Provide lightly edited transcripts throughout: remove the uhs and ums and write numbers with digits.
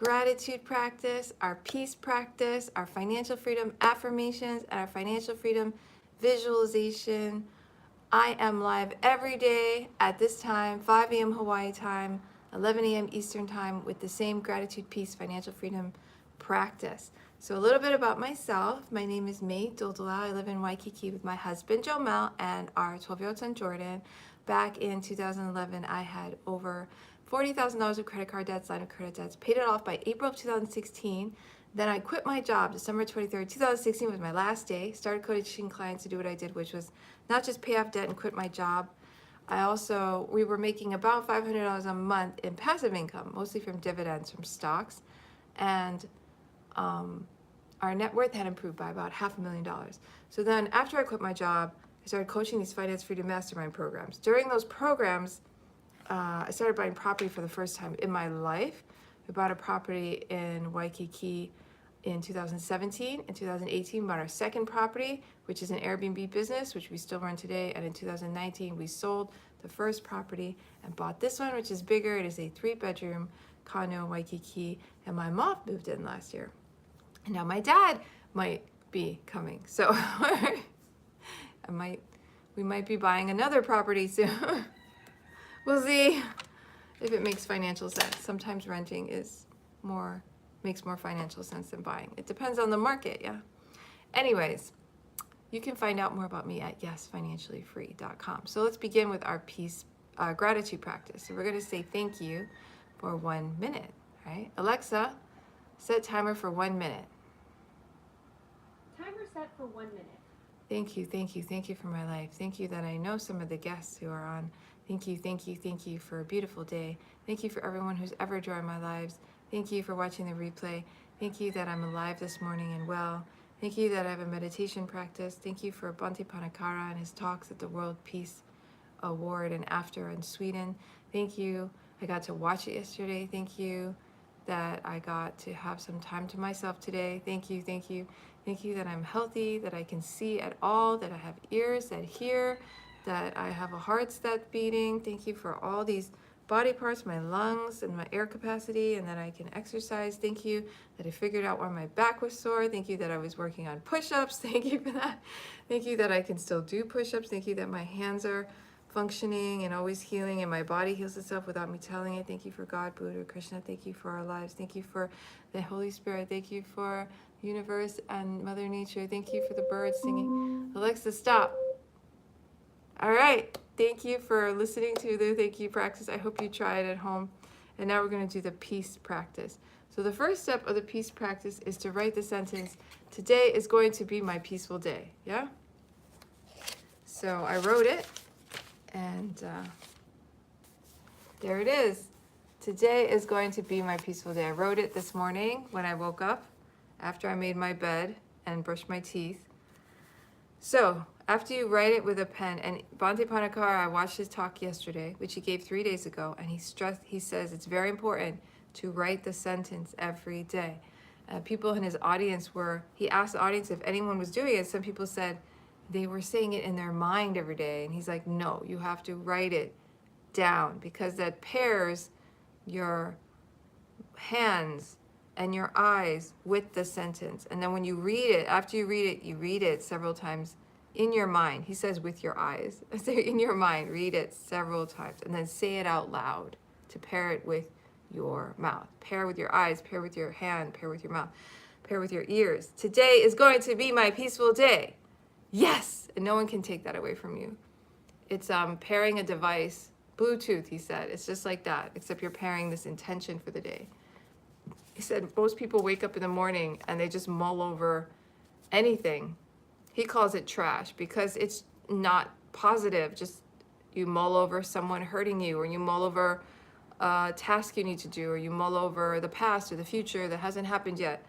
gratitude practice, our peace practice, our financial freedom affirmations, and our financial freedom visualization. I am live every day at this time, 5 a.m. Hawaii time, 11 a.m. Eastern time, with the same gratitude, peace, financial freedom practice. So a little bit about myself. My name is May Doldala. I live in Waikiki with my husband, Joe Mel, and our 12-year-old son, Jordan. Back in 2011, I had over $40,000 of credit card debts, line of credit debts, paid it off by April of 2016. Then I quit my job, December 23rd, 2016 was my last day. Started coaching clients to do what I did, which was not just pay off debt and quit my job. We were making about $500 a month in passive income, mostly from dividends from stocks. And our net worth had improved by about $500,000. So then after I quit my job, I started coaching these Finance Freedom Mastermind programs. During those programs, I started buying property for the first time in my life. We bought a property in Waikiki in 2017. In 2018, we bought our second property, which is an Airbnb business, which we still run today. And in 2019, we sold the first property and bought this one, which is bigger. It is a 3-bedroom condo in Waikiki. And my mom moved in last year. And now my dad might be coming. So we might be buying another property soon. We'll see if it makes financial sense. Sometimes renting makes more financial sense than buying. It depends on the market, yeah. Anyways, you can find out more about me at yesfinanciallyfree.com. So let's begin with our gratitude practice. So we're going to say thank you for 1 minute, right? Alexa, set timer for 1 minute. Timer set for 1 minute. Thank you, thank you, thank you for my life. Thank you that I know some of the guests who are on. Thank you, thank you, thank you for a beautiful day. Thank you for everyone who's ever joined my lives. Thank you for watching the replay. Thank you that I'm alive this morning and well. Thank you that I have a meditation practice. Thank you for Bhante Panakara and his talks at the World Peace Award and after in Sweden. Thank you. I got to watch it yesterday. Thank you that I got to have some time to myself today. Thank you, thank you. Thank you that I'm healthy, that I can see at all, that I have ears that hear, that I have a heart that's beating. Thank you for all these body parts, my lungs and my air capacity, and that I can exercise. Thank you that I figured out why my back was sore. Thank you that I was working on push-ups. Thank you for that. Thank you that I can still do push-ups. Thank you that my hands are functioning and always healing, and my body heals itself without me telling it. Thank you for God, Buddha, Krishna. Thank you for our lives. Thank you for the Holy Spirit. Thank you for universe and Mother Nature. Thank you for the birds singing. Alexa, stop. All right. Thank you for listening to the thank you practice. I hope you try it at home. And now we're going to do the peace practice. So the first step of the peace practice is to write the sentence, today is going to be my peaceful day. Yeah? So I wrote it, and there it is. Today is going to be my peaceful day. I wrote it this morning when I woke up, after I made my bed and brushed my teeth. So after you write it with a pen, and Bhante Panakara, I watched his talk yesterday, which he gave 3 days ago, and he says it's very important to write the sentence every day. People in his audience he asked the audience if anyone was doing it. Some people said they were saying it in their mind every day. And he's like, no, you have to write it down, because that pairs your hands and your eyes with the sentence. And then when you read it, after you read it several times in your mind. He says with your eyes. So in your mind, read it several times and then say it out loud to pair it with your mouth. Pair with your eyes, pair with your hand, pair with your mouth, pair with your ears. Today is going to be my peaceful day. Yes! And no one can take that away from you. It's pairing a device, Bluetooth, he said. It's just like that, except you're pairing this intention for the day. He said most people wake up in the morning and they just mull over anything. He calls it trash because it's not positive. Just you mull over someone hurting you, or you mull over a task you need to do, or you mull over the past or the future that hasn't happened yet.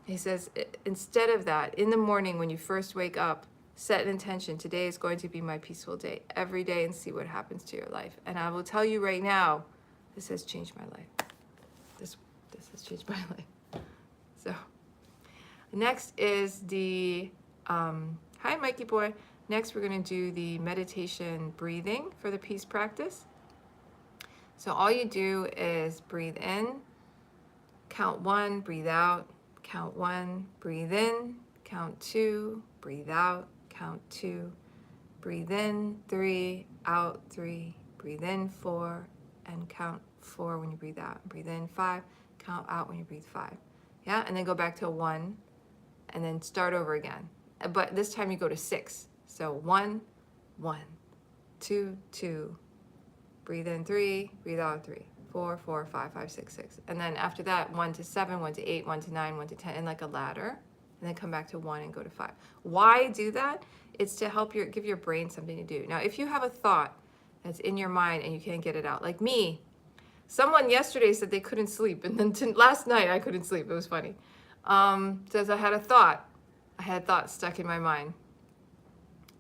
He says, instead of that, in the morning when you first wake up, set an intention. Today is going to be my peaceful day every day, and see what happens to your life. And I will tell you right now, this has changed my life. This has changed my life. So next is the, hi Mikey boy. Next we're going to do the meditation breathing for the peace practice. So all you do is breathe in, count 1, breathe out, count 1, breathe in, count 2, breathe out, count 2, breathe in, 3, out, 3, breathe in, 4, and count 4 when you breathe out. Breathe in, 5, count out when you breathe 5. Yeah, and then go back to 1, and then start over again. But this time you go to 6. So 1, 1, 2, 2, breathe in 3, breathe out 3, 4, 4, 5, 5, 6, 6. And then after that, 1 to 7, 1 to 8, 1 to 9, 1 to 10, and like a ladder. And then come back to 1 and go to 5. Why do that? It's to help give your brain something to do. Now, if you have a thought that's in your mind and you can't get it out, like me, someone yesterday said they couldn't sleep, and then last night I couldn't sleep. It was funny. Says I had a thought. I had thoughts stuck in my mind.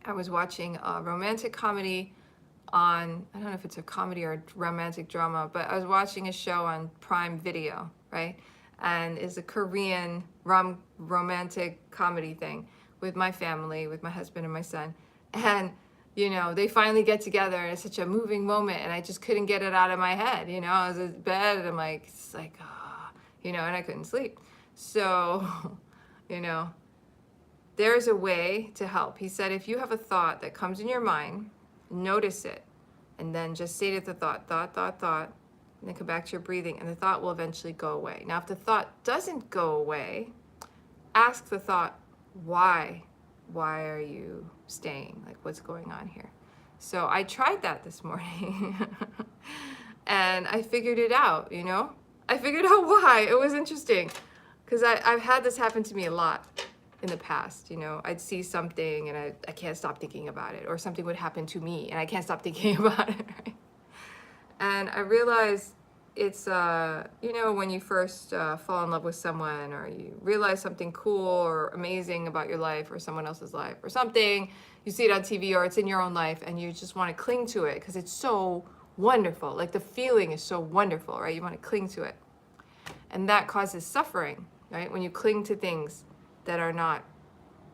I was watching a romantic comedy on, I don't know if it's a comedy or a romantic drama, but I was watching a show on Prime Video, right? And it's a Korean romantic comedy thing with my family, with my husband and my son. And, you know, they finally get together and it's such a moving moment and I just couldn't get it out of my head. You know, I was in bed and I'm like, it's like, you know, and I couldn't sleep. So, you know, there's a way to help. He said, if you have a thought that comes in your mind, notice it, and then just say to the thought, and then come back to your breathing, and the thought will eventually go away. Now, if the thought doesn't go away, ask the thought, why? Why are you staying? Like, what's going on here? So I tried that this morning, and I figured it out, you know? I figured out why. It was interesting, because I've had this happen to me a lot in the past. You know, I'd see something and I can't stop thinking about it, or something would happen to me and I can't stop thinking about it, right? And I realized it's, you know, when you first fall in love with someone, or you realize something cool or amazing about your life or someone else's life or something, you see it on TV or it's in your own life and you just want to cling to it because it's so wonderful. Like the feeling is so wonderful, right? You want to cling to it. And that causes suffering, right? When you cling to things that are not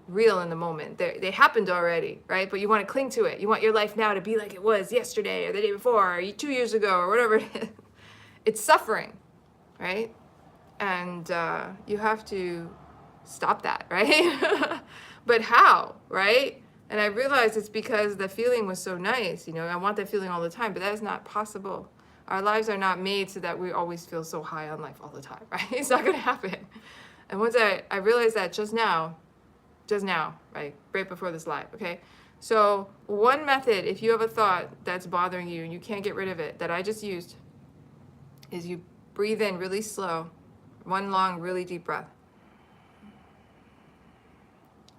real in the moment. They happened already, right? But you want to cling to it. You want your life now to be like it was yesterday or the day before or 2 years ago or whatever it is. It's suffering, right? And you have to stop that, right? But how, right? And I realized it's because the feeling was so nice. You know, I want that feeling all the time, but that is not possible. Our lives are not made so that we always feel so high on life all the time, right? It's not going to happen. And once I realized that just now, right before this live, okay? So one method, if you have a thought that's bothering you and you can't get rid of it, that I just used, is you breathe in really slow, one long, really deep breath,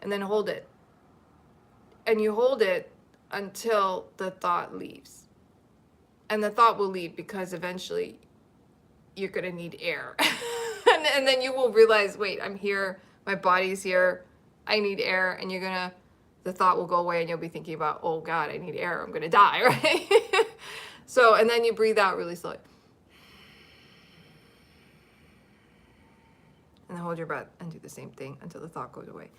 and then hold it. And you hold it until the thought leaves. And the thought will leave because eventually you're gonna need air. And then you will realize, wait, I'm here, my body's here, I need air, and the thought will go away and you'll be thinking about, oh God, I need air, I'm gonna die, right? So, and then you breathe out really slowly. And then hold your breath and do the same thing until the thought goes away.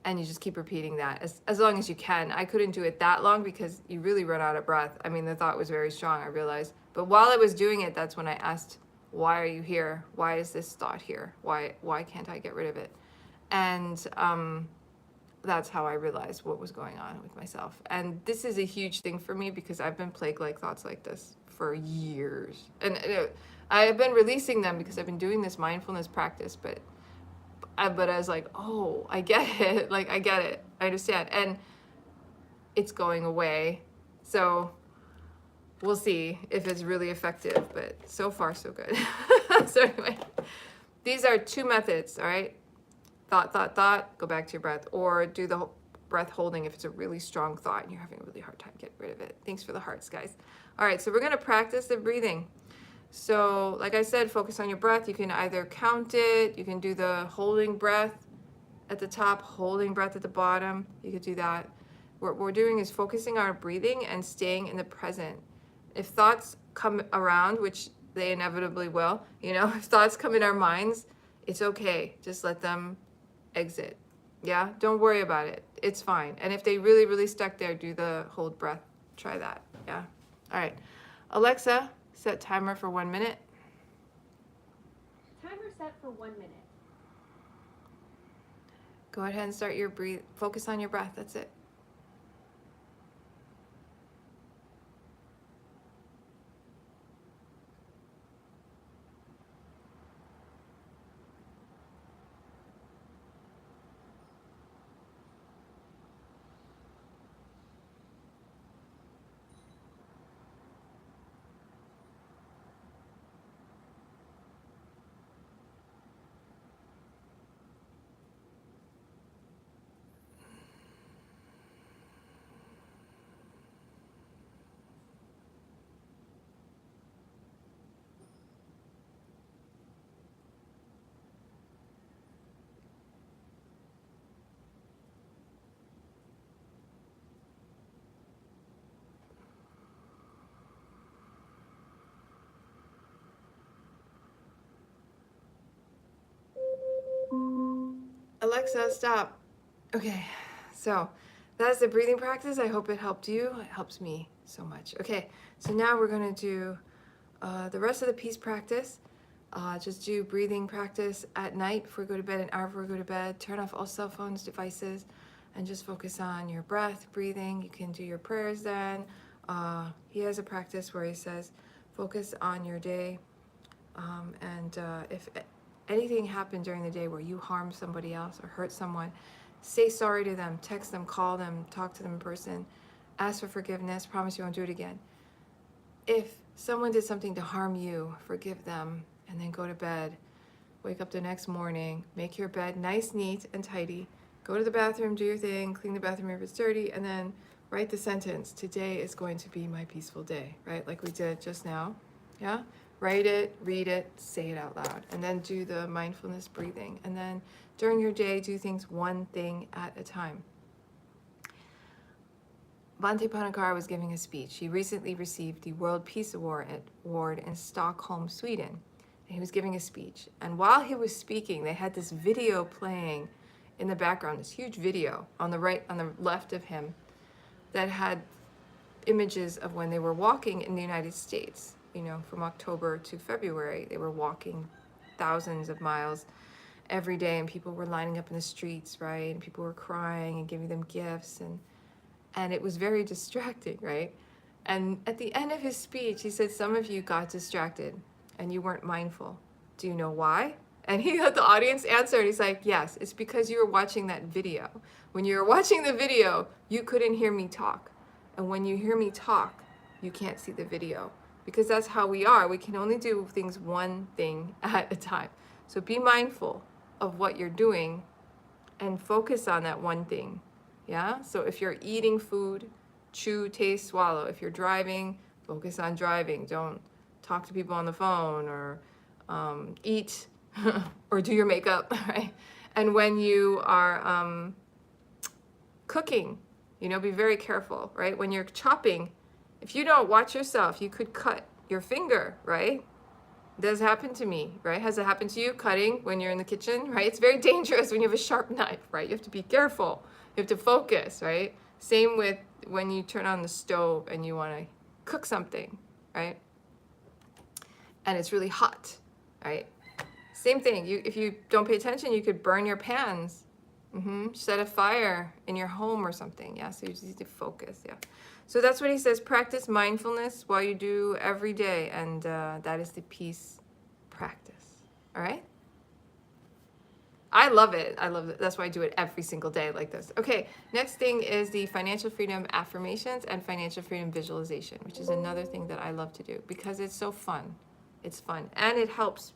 And you just keep repeating that as long as you can. I couldn't do it that long because you really run out of breath. I mean, the thought was very strong, I realized. But while I was doing it, that's when I asked, why are you here? Why is this thought here? Why can't I get rid of it? And that's how I realized what was going on with myself. And this is a huge thing for me because I've been plagued like thoughts like this for years. And I've been releasing them because I've been doing this mindfulness practice, but I was like, oh, I get it. Like, I get it. I understand. And it's going away. So we'll see if it's really effective, but so far so good. So anyway, these are 2 methods, all right? Thought, go back to your breath, or do the breath holding if it's a really strong thought and you're having a really hard time getting rid of it. Thanks for the hearts, guys. All right, so we're gonna practice the breathing. So like I said, focus on your breath. You can either count it, you can do the holding breath at the top, holding breath at the bottom. You could do that. What we're doing is focusing on our breathing and staying in the present. If thoughts come around, which they inevitably will, you know, if thoughts come in our minds, it's okay. Just let them exit. Yeah, don't worry about it. It's fine. And if they really, really stuck there, do the hold breath. Try that. Yeah. All right. Alexa, set timer for 1 minute. Time Timer set for 1 minute. Go ahead and start your breathe. Focus on your breath. That's it. Alexa, stop. Okay, so that's the breathing practice. I hope it helped you. It helps me so much. Okay, so now we're gonna do the rest of the piece practice. Just do breathing practice at night before we go to bed, an hour before we go to bed. Turn off all cell phones, devices, and just focus on your breath, breathing. You can do your prayers then. He has a practice where he says, focus on your day. And if anything happened during the day where you harmed somebody else or hurt someone, say sorry to them, text them, call them, talk to them in person, ask for forgiveness, promise you won't do it again. If someone did something to harm you, forgive them, and then go to bed. Wake up the next morning, make your bed nice, neat, and tidy. Go to the bathroom, do your thing, clean the bathroom if it's dirty, and then write the sentence, today is going to be my peaceful day, right? Like we did just now, yeah? Write it, read it, say it out loud, and then do the mindfulness breathing. And then during your day, do things one thing at a time. Bhante Panakar was giving a speech. He recently received the World Peace Award in Stockholm, Sweden. And he was giving a speech. And while he was speaking, they had this video playing in the background, this huge video on the left of him that had images of when they were walking in the United States. You know, from October to February, they were walking thousands of miles every day, and people were lining up in the streets, right? And people were crying and giving them gifts, and it was very distracting, right? And at the end of his speech, he said, some of you got distracted and you weren't mindful. Do you know why? And he had the audience answer, and he's like, yes, it's because you were watching that video. When you were watching the video, you couldn't hear me talk. And when you hear me talk, you can't see the video. Because that's how we are. We can only do things one thing at a time. So be mindful of what you're doing and focus on that one thing. Yeah? So if you're eating food, chew, taste, swallow. If you're driving, focus on driving. Don't talk to people on the phone or eat or do your makeup, right? And when you are cooking, you know, be very careful, right? When you're chopping, if you don't watch yourself, you could cut your finger, right? It does happen to me, right? Has it happened to you, cutting when you're in the kitchen, right? It's very dangerous when you have a sharp knife, right? You have to be careful. You have to focus, right? Same with when you turn on the stove and you want to cook something, right? And it's really hot, right? Same thing. If you don't pay attention, you could burn your pans. Set a fire in your home or something. Yeah, so you just need to focus. Yeah. So that's what he says. Practice mindfulness while you do every day, and that is the peace practice. All right. I love it. I love it. That's why I do it every single day like this. Okay. Next thing is the financial freedom affirmations and financial freedom visualization, which is another thing that I love to do because it's so fun. It's fun and it helps.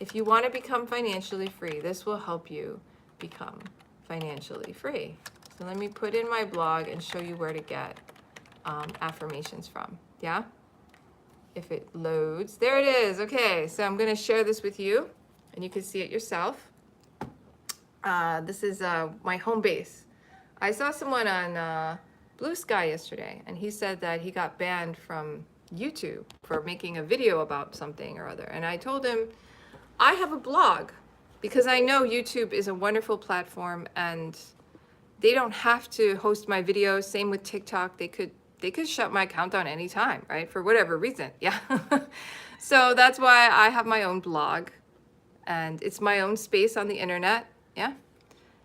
If you want to become financially free, this will help you become financially free. So let me put in my blog and show you where to get affirmations from. Yeah? If it loads. There it is. Okay, so I'm going to share this with you and you can see it yourself. This is my home base. I saw someone on Blue Sky yesterday and he said that he got banned from YouTube for making a video about something or other. And I told him, I have a blog because I know YouTube is a wonderful platform and they don't have to host my videos. Same with TikTok. They could shut my account down anytime, right? For whatever reason. Yeah. So that's why I have my own blog. And it's my own space on the internet. Yeah.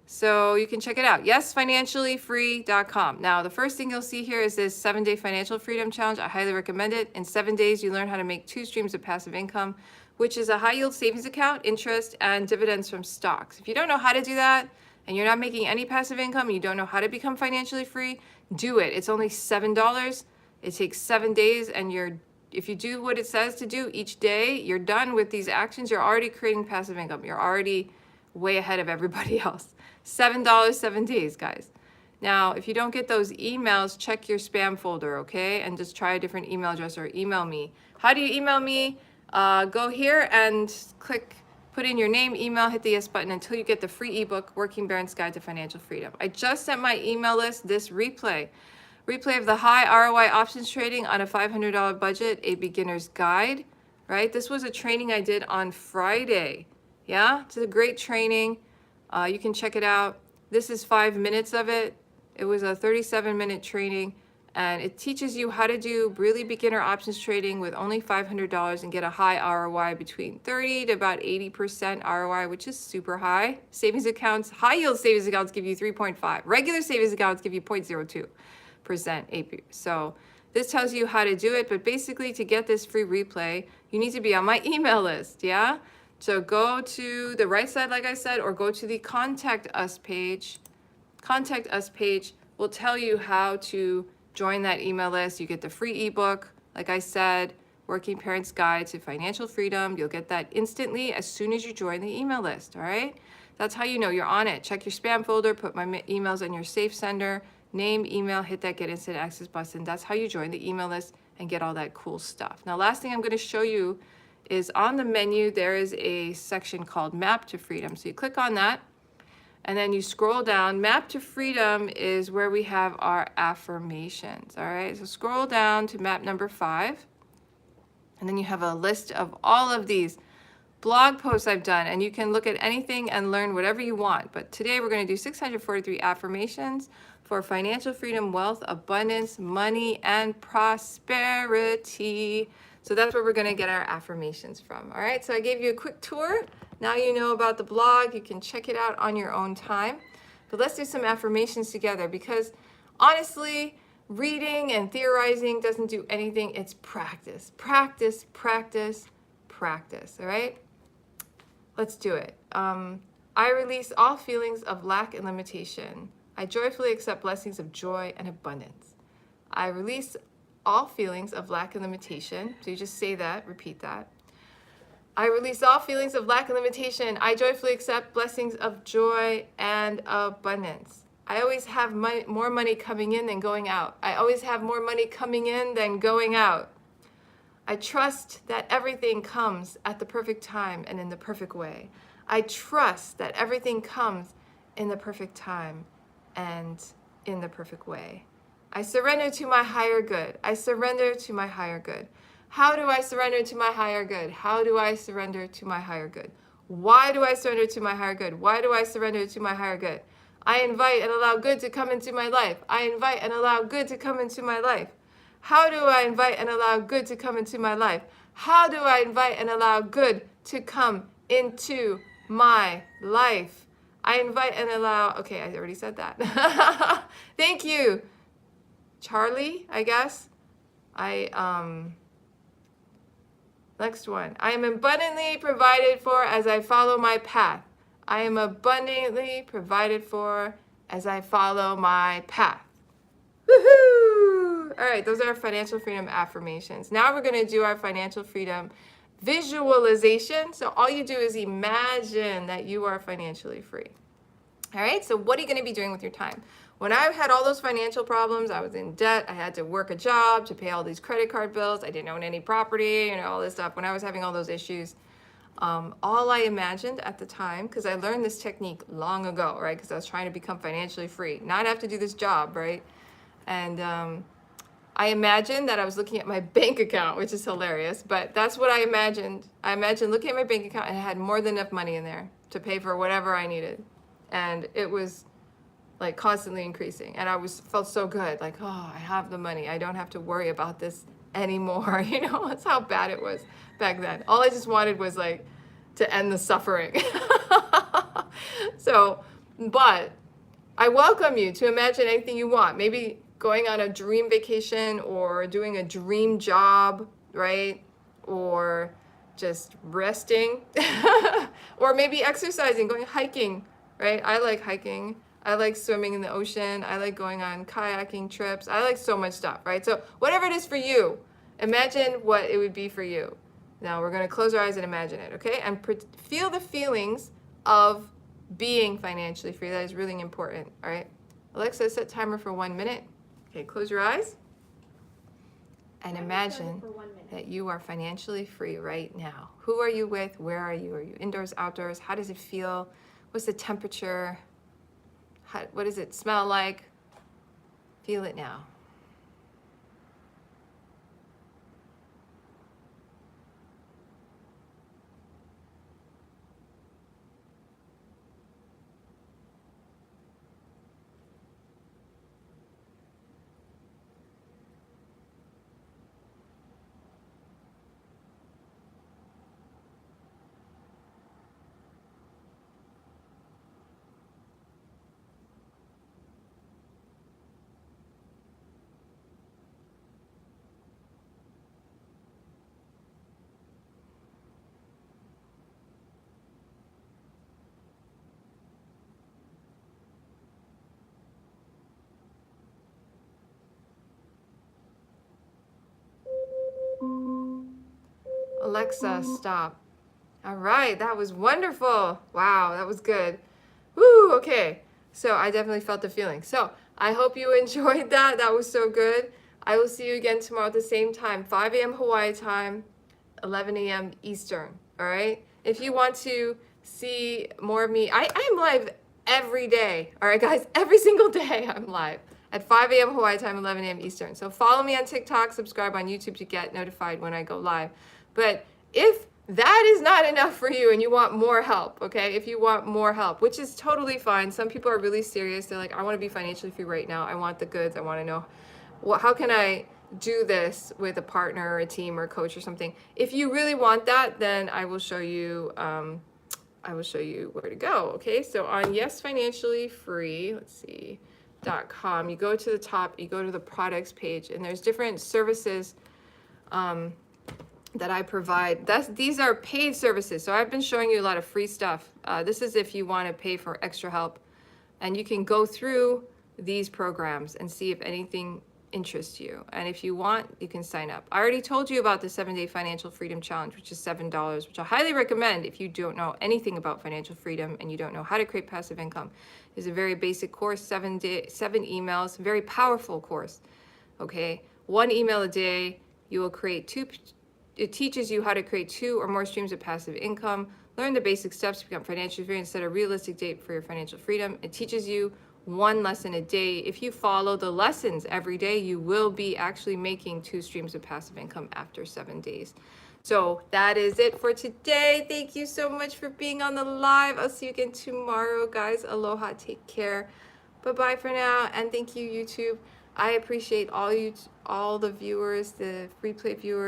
So you can check it out. Yesfinanciallyfree.com. Now, the first thing you'll see here is this 7-day financial freedom challenge. I highly recommend it. In 7 days, you learn how to make 2 streams of passive income, which is a high yield savings account, interest, and dividends from stocks. If you don't know how to do that and you're not making any passive income, and you don't know how to become financially free, do it. It's only $7. It takes 7 days, and if you do what it says to do each day, you're done with these actions. You're already creating passive income. You're already way ahead of everybody else. $7, 7 days, guys. Now, if you don't get those emails, check your spam folder, okay? And just try a different email address or email me. How do you email me? Go here and put in your name, email, hit the yes button until you get the free ebook, Working Parents Guide to Financial Freedom. I just sent my email list this replay of the high ROI options trading on a $500 budget, a beginner's guide, right? This was a training I did on Friday. Yeah, it's a great training. You can check it out. This is 5 minutes of it. It was a 37-minute training, and it teaches you how to do really beginner options trading with only $500 and get a high ROI between 30 to about 80% ROI, which is super high. Savings accounts, high yield savings accounts give you 3.5. Regular savings accounts give you 0.02% AP. So this tells you how to do it, but basically to get this free replay, you need to be on my email list, yeah? So go to the right side, like I said, or go to the Contact Us page. Contact Us page will tell you how to join that email list. You get the free ebook, like I said, Working Parents Guide to Financial Freedom. You'll get that instantly as soon as you join the email list, all right? That's how you know you're on it. Check your spam folder, put my emails in your safe sender, name, email, hit that Get Instant Access button. That's how you join the email list and get all that cool stuff. Now, last thing I'm going to show you is on the menu, there is a section called Map to Freedom. So you click on that, and then you scroll down. Map to Freedom is where we have our affirmations, all right? So scroll down to map number 5, and then you have a list of all of these blog posts I've done, and you can look at anything and learn whatever you want. But today we're going to do 643 affirmations for financial freedom, wealth, abundance, money, and prosperity. So that's where we're going to get our affirmations from. All right, so I gave you a quick tour. Now you know about the blog. You can check it out on your own time. But let's do some affirmations together, because honestly, reading and theorizing doesn't do anything. It's practice, practice, practice, practice. All right, let's do it. I release all feelings of lack and limitation. I joyfully accept blessings of joy and abundance. I release all feelings of lack and limitation. So you just say that, repeat that. I release all feelings of lack and limitation. I joyfully accept blessings of joy and abundance. I always have more money coming in than going out. I always have more money coming in than going out. I trust that everything comes at the perfect time and in the perfect way. I trust that everything comes in the perfect time and in the perfect way. I surrender to my higher good. I surrender to my higher good. How do I surrender to my higher good? How do I surrender to my higher good? Why do I surrender to my higher good? Why do I surrender to my higher good? I invite and allow good to come into my life. I invite and allow good to come into my life. How do I invite and allow good to come into my life? How do I invite and allow good to come into my life? I invite and allow, okay, I already said that. Thank you, Charlie, I guess. Next one. I am abundantly provided for as I follow my path. I am abundantly provided for as I follow my path. Woohoo! All right, those are our financial freedom affirmations. Now we're going to do our financial freedom visualization. So all you do is imagine that you are financially free. All right, so what are you going to be doing with your time? When I had all those financial problems, I was in debt, I had to work a job to pay all these credit card bills, I didn't own any property, all this stuff. When I was having all those issues, all I imagined at the time, because I learned this technique long ago, right? Because I was trying to become financially free, not have to do this job, right? And I imagined that I was looking at my bank account, which is hilarious, but that's what I imagined. I imagined looking at my bank account and I had more than enough money in there to pay for whatever I needed. And it was like constantly increasing. And I felt so good, like, oh, I have the money. I don't have to worry about this anymore. That's how bad it was back then. All I just wanted was like to end the suffering. So, but I welcome you to imagine anything you want. Maybe going on a dream vacation or doing a dream job, right? Or just resting, or maybe exercising, going hiking, right? I like hiking. I like swimming in the ocean. I like going on kayaking trips. I like so much stuff, right? So whatever it is for you, imagine what it would be for you. Now we're going to close our eyes and imagine it, okay? And feel the feelings of being financially free. That is really important, all right? Alexa, set timer for 1 minute. Okay, close your eyes and imagine that you are financially free right now. Who are you with? Where are you? Are you indoors, outdoors? How does it feel? What's the temperature? What does it smell like? Feel it now. Alexa, stop. All right, that was wonderful. Wow, that was good. Woo, okay. So I definitely felt the feeling. So I hope you enjoyed that. That was so good. I will see you again tomorrow at the same time, 5 a.m. Hawaii time, 11 a.m. Eastern. All right. If you want to see more of me, I'm live every day. All right, guys, every single day I'm live at 5 a.m. Hawaii time, 11 a.m. Eastern. So follow me on TikTok, subscribe on YouTube to get notified when I go live. But if that is not enough for you and you want more help, okay? If you want more help, which is totally fine. Some people are really serious. They're like, I want to be financially free right now. I want the goods. I want to know, how can I do this with a partner or a team or a coach or something? If you really want that, then I will show you where to go, okay? So on Yes Financially Free, let's see, .com, you go to the top, you go to the products page, and there's different services that I provide. These are paid services. So I've been showing you a lot of free stuff. This is if you want to pay for extra help, and you can go through these programs and see if anything interests you. And if you want, you can sign up. I already told you about the 7-day financial freedom challenge, which is $7, which I highly recommend if you don't know anything about financial freedom and you don't know how to create passive income. It's a very basic course, 7 emails, very powerful course. Okay, 1 email a day. You will create 2. It teaches you how to create 2 or more streams of passive income, learn the basic steps to become financially free and set a realistic date for your financial freedom. It teaches you 1 lesson a day. If you follow the lessons every day, you will be actually making 2 streams of passive income after 7 days. So that is it for today. Thank you so much for being on the live. I'll see you again tomorrow, guys. Aloha, take care. Bye-bye for now, and thank you, YouTube. I appreciate all the viewers, the replay viewers.